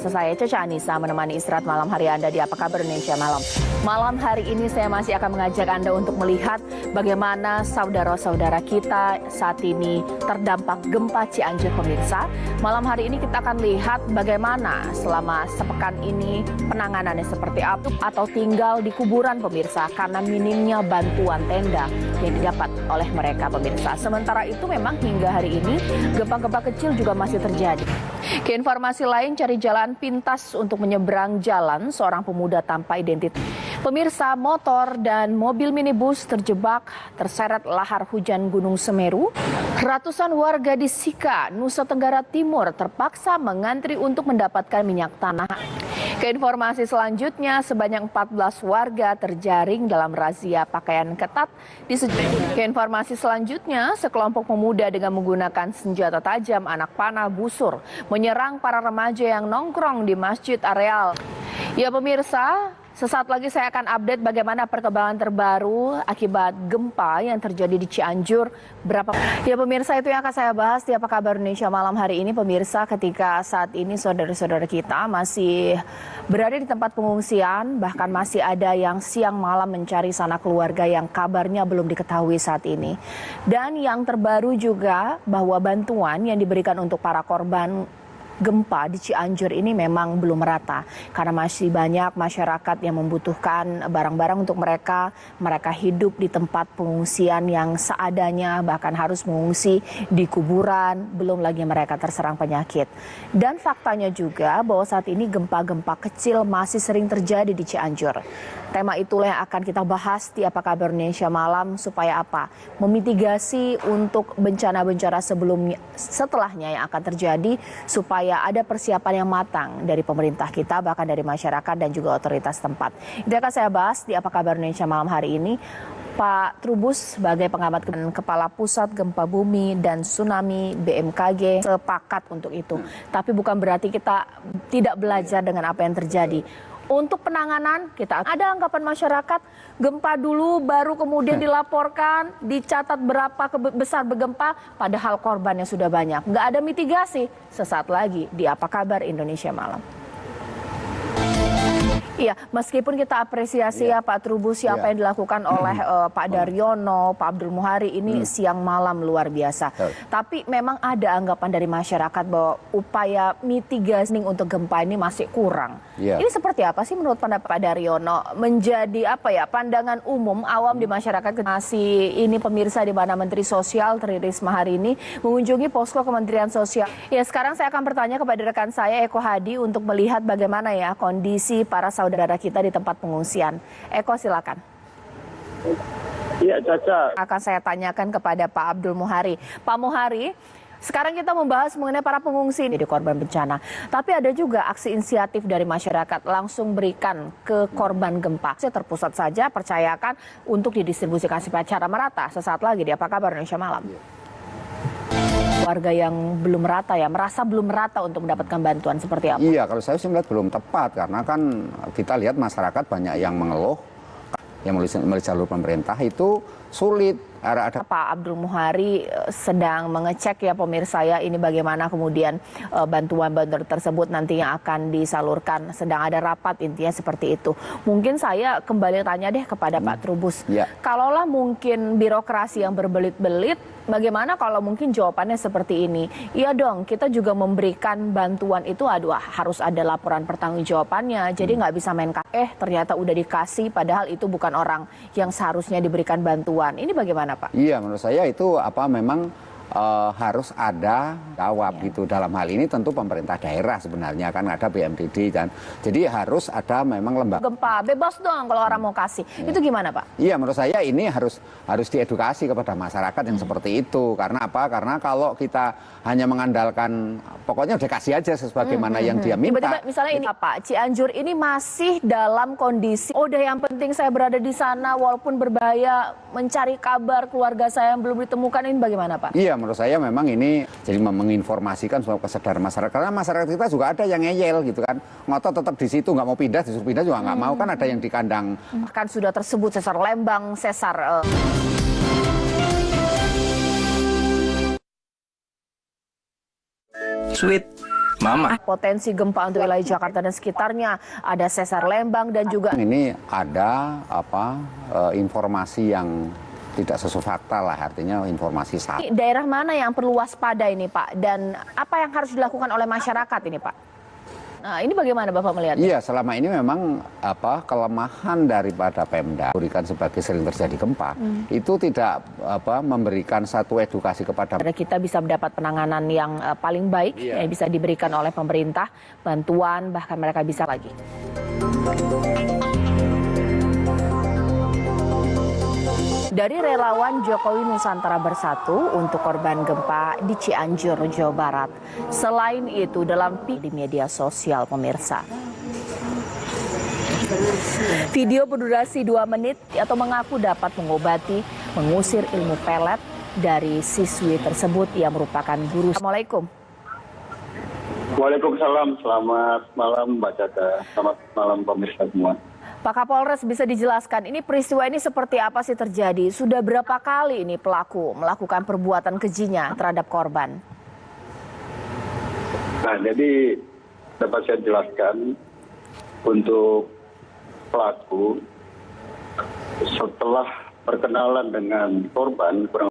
Saya Caca Anissa menemani istirahat malam hari Anda di Apa Kabar Indonesia Malam. Malam hari ini saya masih akan mengajak Anda untuk melihat bagaimana saudara-saudara kita saat ini terdampak gempa Cianjur pemirsa. Malam hari ini kita akan lihat bagaimana selama sepekan ini penanganannya seperti apa atau tinggal di kuburan pemirsa karena minimnya bantuan tenda yang didapat oleh mereka pemirsa. Sementara itu memang hingga hari ini gempa-gempa kecil juga masih terjadi. Ke informasi lain, cari jalan pintas untuk menyeberang jalan seorang pemuda tanpa identitas. Pemirsa, motor dan mobil minibus terjebak terseret lahar hujan Gunung Semeru. Ratusan warga di Sika, Nusa Tenggara Timur terpaksa mengantri untuk mendapatkan minyak tanah. Ke informasi selanjutnya, sebanyak 14 warga terjaring dalam razia pakaian ketat di Ke informasi selanjutnya, sekelompok pemuda dengan menggunakan senjata tajam anak panah busur menyerang para remaja yang nongkrong di Masjid Areal. Ya pemirsa, sesaat lagi saya akan update bagaimana perkembangan terbaru akibat gempa yang terjadi di Cianjur. Ya pemirsa, itu yang akan saya bahas di Apa Kabar Indonesia Malam hari ini. Pemirsa, ketika saat ini saudara-saudara kita masih berada di tempat pengungsian, bahkan masih ada yang siang malam mencari sanak keluarga yang kabarnya belum diketahui saat ini. Dan yang terbaru juga bahwa bantuan yang diberikan untuk para korban gempa di Cianjur ini memang belum merata karena masih banyak masyarakat yang membutuhkan barang-barang untuk mereka hidup di tempat pengungsian yang seadanya, bahkan harus mengungsi di kuburan, belum lagi mereka terserang penyakit. Dan faktanya juga bahwa saat ini gempa-gempa kecil masih sering terjadi di Cianjur. Tema itulah yang akan kita bahas di Apa Kabar Indonesia Malam supaya apa? Memitigasi untuk bencana-bencana setelahnya yang akan terjadi supaya ada persiapan yang matang dari pemerintah kita, bahkan dari masyarakat dan juga otoritas tempat. Itu akan saya bahas di Apa Kabar Indonesia Malam hari ini. Pak Trubus sebagai pengamat Kepala Pusat Gempa Bumi dan Tsunami BMKG sepakat untuk itu. Tapi bukan berarti kita tidak belajar dengan apa yang terjadi. Untuk penanganan, kita ada anggapan masyarakat, gempa dulu baru kemudian dilaporkan, dicatat berapa besar bergempa, padahal korbannya sudah banyak. Nggak ada mitigasi. Sesaat lagi di Apa Kabar Indonesia Malam. Iya, meskipun kita apresiasi ya Pak Trubus apa yang dilakukan oleh Pak Daryono, Pak Abdul Muhari ini siang malam luar biasa. Tapi memang ada anggapan dari masyarakat bahwa upaya mitigasi untuk gempa ini masih kurang. Ini seperti apa sih menurut pendapat Pak Daryono? Menjadi apa ya pandangan umum awam di masyarakat masih ini pemirsa di mana Menteri Sosial Tri Risma hari ini mengunjungi posko Kementerian Sosial. Ya sekarang saya akan bertanya kepada rekan saya Eko Hadi untuk melihat bagaimana ya kondisi para saudara kita di tempat pengungsian. Eko silakan. Iya Caca. Akan saya tanyakan kepada Pak Abdul Muhari. Pak Muhari, sekarang kita membahas mengenai para pengungsi di korban bencana. Tapi ada juga aksi inisiatif dari masyarakat langsung berikan ke korban gempa. Saya terpusat saja, percayakan untuk didistribusikan secara merata. Sesaat lagi di Apa Kabar Indonesia Malam. Warga yang belum merata ya, merasa belum merata untuk mendapatkan bantuan seperti apa? Iya, kalau saya sih melihat belum tepat karena kan kita lihat masyarakat banyak yang mengeluh yang melalui jalur pemerintah itu sulit. Ada Pak Abdul Muhari sedang mengecek ya pemirsa ya ini bagaimana kemudian bantuan-bantuan tersebut nantinya akan disalurkan. Sedang ada rapat intinya seperti itu. Mungkin saya kembali tanya deh kepada Pak Trubus. Kalaulah mungkin birokrasi yang berbelit-belit, bagaimana kalau mungkin jawabannya seperti ini? Iya dong, kita juga memberikan bantuan itu harus ada laporan pertanggungjawabannya. Jadi nggak bisa main ternyata udah dikasih padahal itu bukan orang yang seharusnya diberikan bantuan. Ini bagaimana Pak? Iya, menurut saya itu memang harus ada jawab gitu. Dalam hal ini tentu pemerintah daerah sebenarnya kan ada BMPD dan jadi harus ada memang lembaga gempa bebas dong kalau orang mau kasih. Itu gimana Pak? Iya, menurut saya ini harus diedukasi kepada masyarakat yang seperti itu. Karena apa? Karena kalau kita hanya mengandalkan pokoknya udah kasih aja sebagaimana yang dia minta. Tiba-tiba misalnya ini Pak, Cianjur ini masih dalam kondisi udah yang penting saya berada di sana walaupun berbahaya mencari kabar keluarga saya yang belum ditemukan, ini bagaimana Pak? Iya, menurut saya memang ini jadi menginformasikan soal kesadaran masyarakat. Karena masyarakat kita juga ada yang ngeyel gitu kan. Ngotot tetap di situ, nggak mau pindah, disuruh pindah juga nggak mau. Kan ada yang di kandang. Kan sudah tersebut sesar Lembang, sesar... Sweet Mama. Potensi gempa untuk wilayah Jakarta dan sekitarnya, ada sesar Lembang dan juga Ini ada informasi yang tidak sesuai fakta lah, artinya informasi salah. daerah mana yang perlu waspada ini Pak, dan apa yang harus dilakukan oleh masyarakat ini Pak? Nah, ini bagaimana Bapak melihat? Iya, selama ini memang kelemahan daripada Pemda berikan sebagai sering terjadi gempa itu tidak memberikan satu edukasi kepada Kita bisa mendapat penanganan yang paling baik yang bisa diberikan oleh pemerintah, bantuan, bahkan mereka bisa lagi. Dari relawan Jokowi Nusantara Bersatu untuk korban gempa di Cianjur, Jawa Barat. Selain itu, dalam di media sosial pemirsa. Video berdurasi 2 menit atau mengaku dapat mengobati, mengusir ilmu pelet dari siswi tersebut yang merupakan guru. Assalamualaikum. Waalaikumsalam, selamat malam Mbak Caca, selamat malam pemirsa semua. Pak Kapolres, bisa dijelaskan ini peristiwa ini seperti apa sih terjadi? Sudah berapa kali ini pelaku melakukan perbuatan kejinya terhadap korban? Nah, jadi dapat saya jelaskan untuk pelaku setelah perkenalan dengan korban kurang